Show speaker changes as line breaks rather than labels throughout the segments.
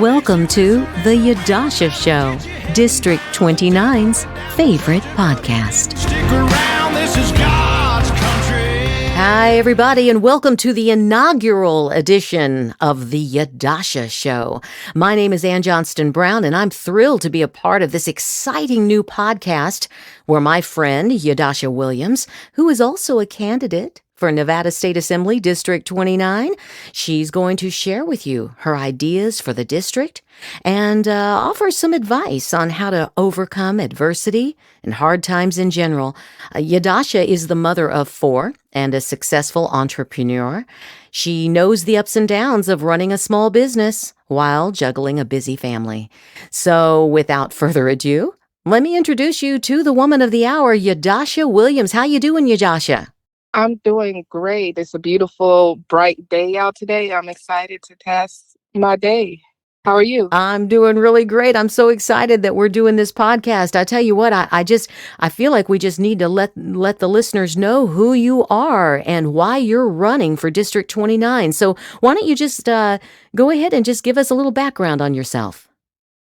Welcome to the Yadusha Show, District 29's favorite podcast.
Stick around, this is God's country.
Hi, everybody, and welcome to the inaugural edition of the Yadusha Show. My name is Ann Johnston Brown, and I'm thrilled to be a part of this exciting new podcast where my friend, Yadusha Williams, who is also a candidate for Nevada State Assembly District 29, she's going to share with you her ideas for the district and offer some advice on how to overcome adversity and hard times in general. Yadusha is the mother of four and a successful entrepreneur. She knows the ups and downs of running a small business while juggling a busy family. So without further ado, let me introduce you to the woman of the hour, Yadusha Williams. How you doing, Yadusha?
I'm doing great. It's a beautiful, bright day out today. I'm excited to pass my day. How are you?
I'm doing really great. I'm so excited that we're doing this podcast. I tell you what, I feel like we just need to let the listeners know who you are and why you're running for District 29. So why don't you just go ahead and just give us a little background on yourself?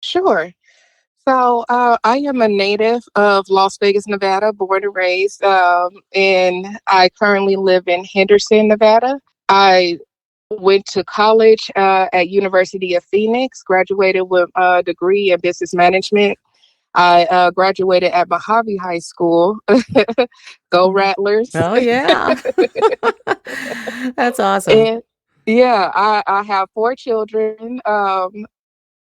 Sure. So I am a native of Las Vegas, Nevada, born and raised, and I currently live in Henderson, Nevada. I went to college at University of Phoenix, graduated with a degree in business management. I graduated at Mojave High School. Go Rattlers.
Oh, yeah. That's awesome.
And yeah, I have four children.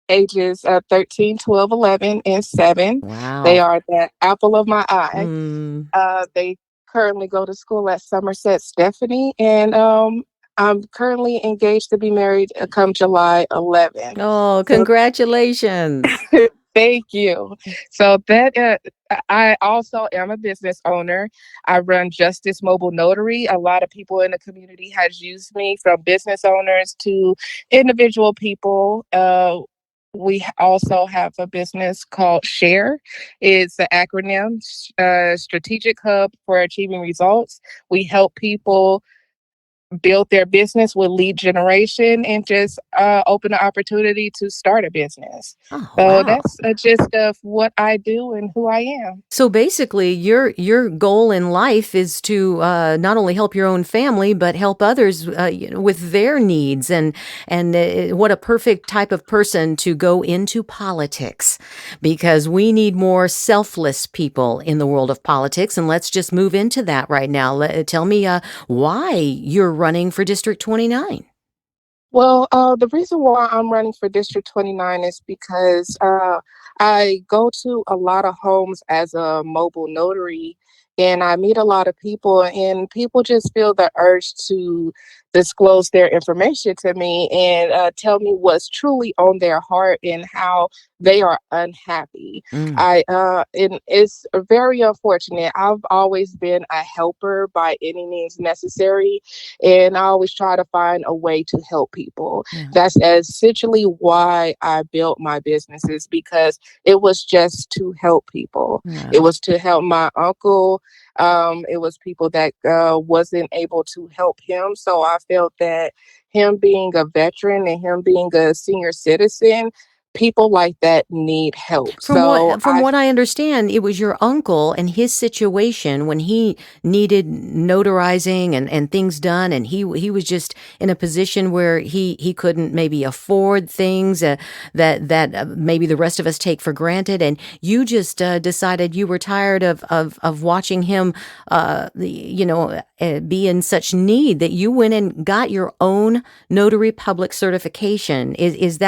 Ages 13, 12, 11, and 7.
Wow.
They are the apple of my eye.
Mm.
They currently go to school at Somerset Stephanie, and I'm currently engaged to be married come July 11th.
Oh, congratulations.
Thank you. So that I also am a business owner. I run Justice Mobile Notary. A lot of people in the community has used me, from business owners to individual people. We also have a business called SHARE. It's an acronym, Strategic Hub for Achieving Results. We help people build their business with lead generation and just open the opportunity to start a business.
Oh,
So
wow.
that's a gist of what I do and who I am.
So basically, your goal in life is to not only help your own family, but help others with their needs. And what a perfect type of person to go into politics, because we need more selfless people in the world of politics. And let's just move into that right now. Tell me why you're running for District 29.
Well, the reason why I'm running for District 29 is because I go to a lot of homes as a mobile notary, and I meet a lot of people, and people just feel the urge to disclose their information to me and tell me what's truly on their heart and how they are unhappy.
Mm.
And it's very unfortunate. I've always been a helper by any means necessary, and I always try to find a way to help people.
Yeah.
That's essentially why I built my businesses, because it was just to help people.
Yeah.
It was to help my uncle. It was people that wasn't able to help him. So I felt that him being a veteran and him being a senior citizen, people like that need help.
From what I understand, it was your uncle and his situation when he needed notarizing and things done, and he was just in a position where he couldn't maybe afford things that maybe the rest of us take for granted, and you just decided you were tired of watching him be in such need that you went and got your own notary public certification. Is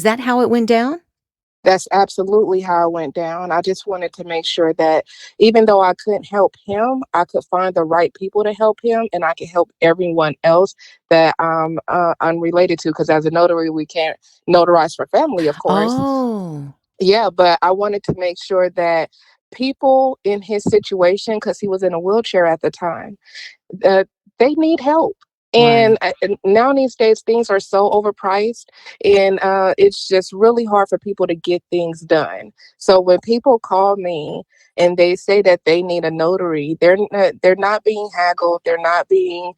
that how it went down?
That's absolutely how it went down. I just wanted to make sure that even though I couldn't help him, I could find the right people to help him, and I could help everyone else that I'm unrelated to. Because as a notary, we can't notarize for family, of course.
Oh.
Yeah, but I wanted to make sure that people in his situation, because he was in a wheelchair at the time, they need help. And now these days, things are so overpriced, and it's just really hard for people to get things done. So when people call me and they say that they need a notary, they're not being haggled. They're not being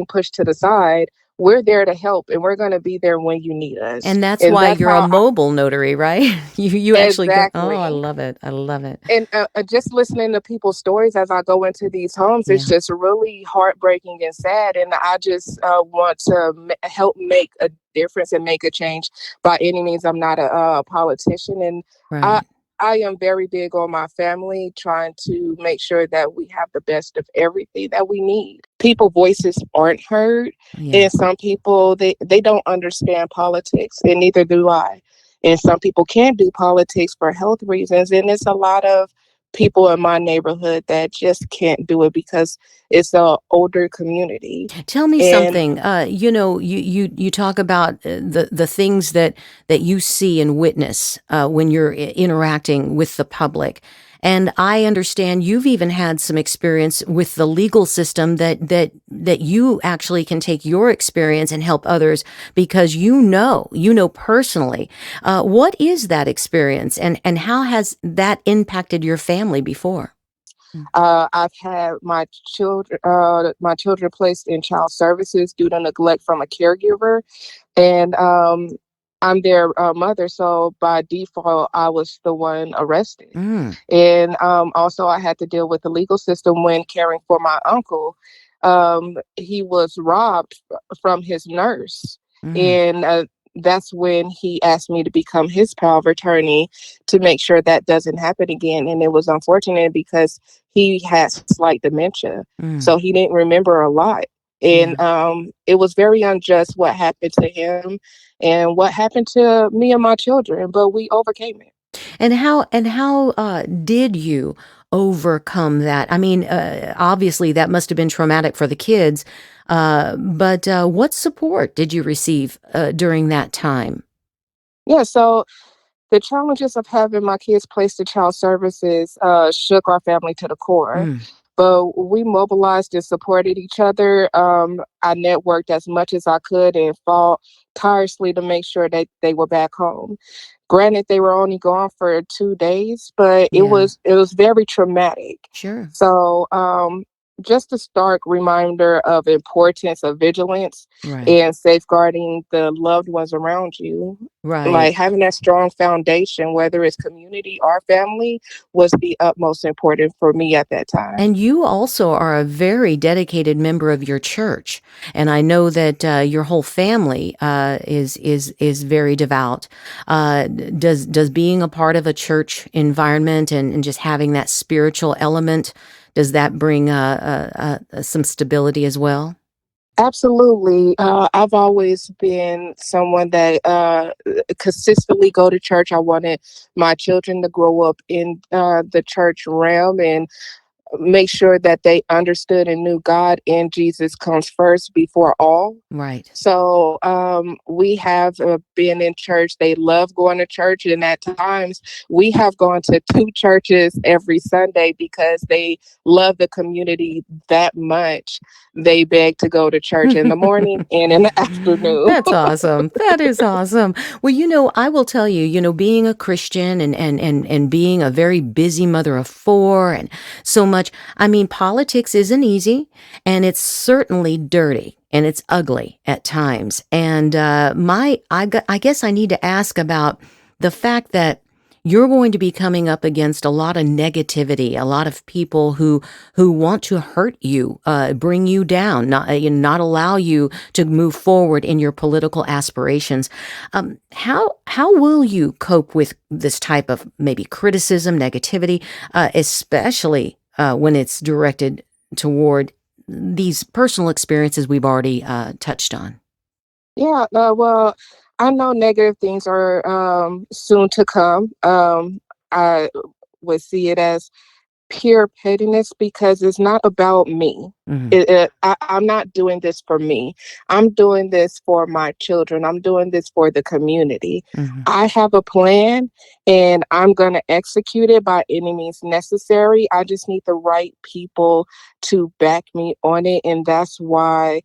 pushed to the side. we're there to help, and we're going to be there when you need us.
And that's
And
why
that's
you're a
how
mobile notary, right? You actually go. Oh, I
exactly.
love it. I love it.
And just listening to people's stories as I go into these homes, it's
Yeah,
just really heartbreaking and sad. And I just want to help make a difference and make a change. By any means, I'm not a politician, and I
right.
I am very big on my family, trying to make sure that we have the best of everything that we need. People voices aren't heard,
Yeah.
and some people they don't understand politics, and neither do I. And some people can't do politics for health reasons, and it's a lot of people in my neighborhood that just can't do it because it's a older community.
Tell me
And
something. You talk about the things that you see and witness when you're interacting with the public, and I understand you've even had some experience with the legal system that you actually can take your experience and help others because you know personally. What is that experience, and how has that impacted your family before? Mm.
I've had my children placed in child services due to neglect from a caregiver, and I'm their mother, so by default, I was the one arrested.
Mm,
And also, I had to deal with the legal system when caring for my uncle. He was robbed from his nurse,
mm,
and that's when he asked me to become his power of attorney to make sure that doesn't happen again. And it was unfortunate because he has slight dementia,
mm.
so he didn't remember a lot. And
Yeah.
it was very unjust what happened to him and what happened to me and my children, but we overcame it.
And how did you overcome that? I mean, obviously that must have been traumatic for the kids, but what support did you receive during that time?
Yeah, so the challenges of having my kids placed in child services shook our family to the core,
Mm,
but we mobilized and supported each other. I networked as much as I could and fought tirelessly to make sure that they were back home. Granted, they were only gone for 2 days, but it
yeah,
was it was very traumatic.
sure.
So, just a stark reminder of importance of vigilance
Right,
and safeguarding the loved ones around you.
right.
Like having that strong foundation, whether it's community or family, was the utmost important for me at that time.
And you also are a very dedicated member of your church, and I know that your whole family is very devout. Does being a part of a church environment and just having that spiritual element does that bring some stability as well?
Absolutely. I've always been someone that consistently go to church. I wanted my children to grow up in the church realm and make sure that they understood and knew God and Jesus comes first before all.
Right.
So we have been in church. They love going to church, and at times we have gone to two churches every Sunday because they love the community that much. They beg to go to church in the morning and in the afternoon.
That's awesome. That is awesome. Well, I will tell you, being a Christian and being a very busy mother of four and so much, I mean, politics isn't easy and it's certainly dirty and it's ugly at times. And I guess I need to ask about the fact that you're going to be coming up against a lot of negativity, a lot of people who want to hurt you, bring you down, not allow you to move forward in your political aspirations. How will you cope with this type of maybe criticism, negativity, especially when it's directed toward these personal experiences we've already touched on?
Yeah, well, I know negative things are soon to come. I would see it as pure pettiness because it's not about me.
Hmm.
I'm not doing this for me. I'm doing this for my children. I'm doing this for the community.
Hmm.
I have a plan and I'm going to execute it by any means necessary. I just need the right people to back me on it. And that's why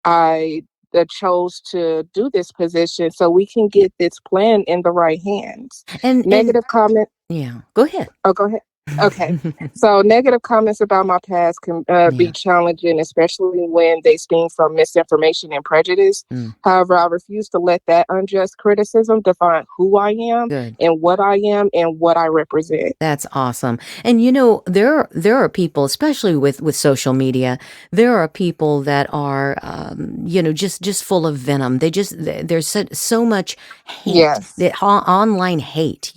I chose to do this position so we can get this plan in the right hands.
And
Negative comment.
yeah, go ahead.
Oh, go ahead. Okay. So negative comments about my past can be
Yeah.
challenging, especially when they stem from misinformation and prejudice.
Mm,
However, I refuse to let that unjust criticism define who I am
good.
and what I represent.
That's awesome. And there are people, especially with social media, there are people that are just full of venom. There's so much hate,
Yes.
the online hate.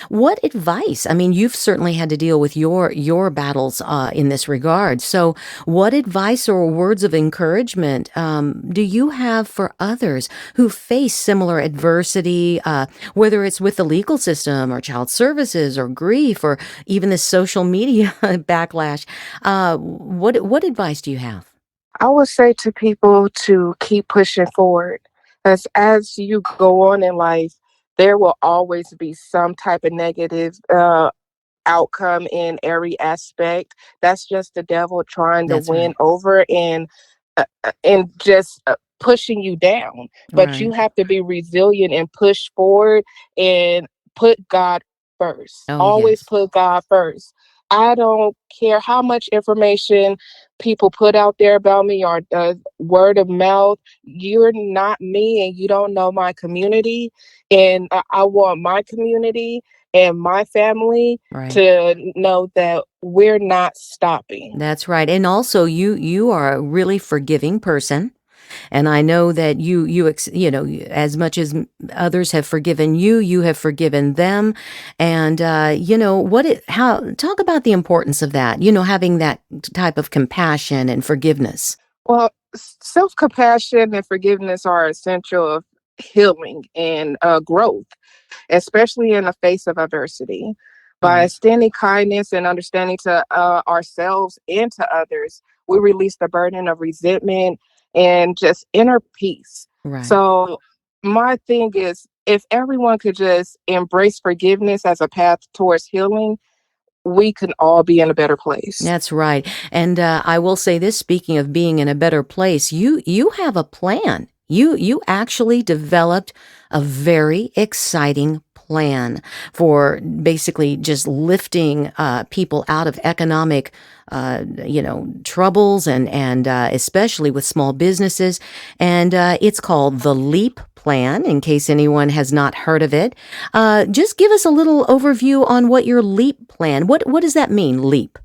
What advice? I mean, you've certainly had to deal with your battles in this regard. So, what advice or words of encouragement do you have for others who face similar adversity? Whether it's with the legal system or child services or grief or even the social media backlash. What advice do you have?
I would say to people to keep pushing forward. As you go on in life, there will always be some type of negative outcome in every aspect. That's just the devil trying to
That's
win
right.
over and just pushing you down. But you
Right.
have to be resilient and push forward and put God first.
Oh,
Always
yes.
put God first. I don't care how much information people put out there about me or word of mouth. You're not me and you don't know my community. And I want my community and my family
Right.
to know that we're not stopping.
That's right. And also you are a really forgiving person. And I know that as much as others have forgiven you, you have forgiven them. And how talk about the importance of that. Having that type of compassion and forgiveness.
Well, self compassion and forgiveness are essential of healing and growth, especially in the face of adversity. By
Right.
extending kindness and understanding to ourselves and to others, we release the burden of resentment and just inner peace.
Right.
So, my thing is, if everyone could just embrace forgiveness as a path towards healing, we can all be in a better place.
That's right. And I will say this, speaking of being in a better place, you have a plan. You actually developed a very exciting plan for basically just lifting people out of economic troubles and especially with small businesses. And it's called the LEAP plan, in case anyone has not heard of it. Just give us a little overview on what your LEAP plan. What does that mean, LEAP?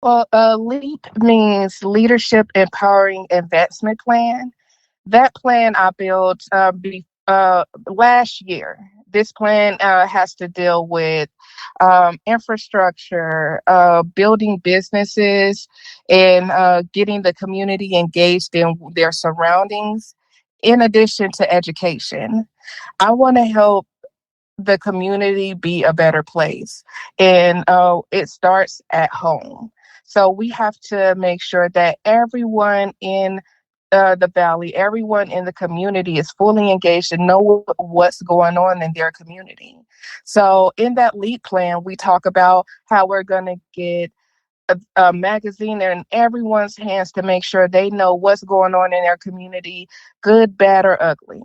Well, LEAP means Leadership Empowering Investment Plan. That plan I built last year. This plan has to deal with infrastructure, building businesses, and getting the community engaged in their surroundings, in addition to education. I want to help the community be a better place. And it starts at home. So we have to make sure that everyone in the valley, everyone in the community is fully engaged and know what's going on in their community. So in that LEAP plan, we talk about how we're going to get a magazine in everyone's hands to make sure they know what's going on in their community, good, bad, or ugly.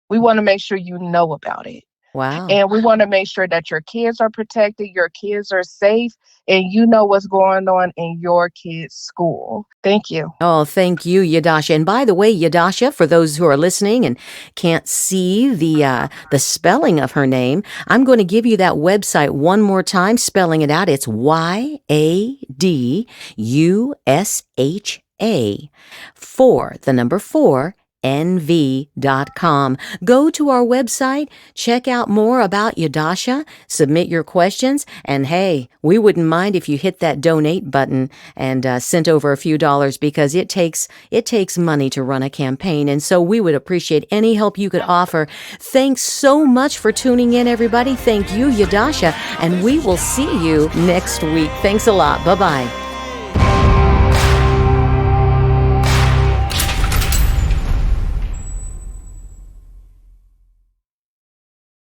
We want to make sure you know about it.
Wow.
And we want to make sure that your kids are protected, your kids are safe, and you know what's going on in your kids' school. Thank you.
Oh, thank you, Yadasha. And by the way, Yadasha, for those who are listening and can't see the spelling of her name, I'm going to give you that website one more time, spelling it out. It's YADUSHA for the number four. NV.com. Go to our website, check out more about Yadasha, submit your questions, and hey, we wouldn't mind if you hit that donate button and sent over a few dollars because it takes money to run a campaign, and so we would appreciate any help you could offer. Thanks so much for tuning in, everybody. Thank you, Yadasha, and we will see you next week. Thanks a lot. Bye-bye.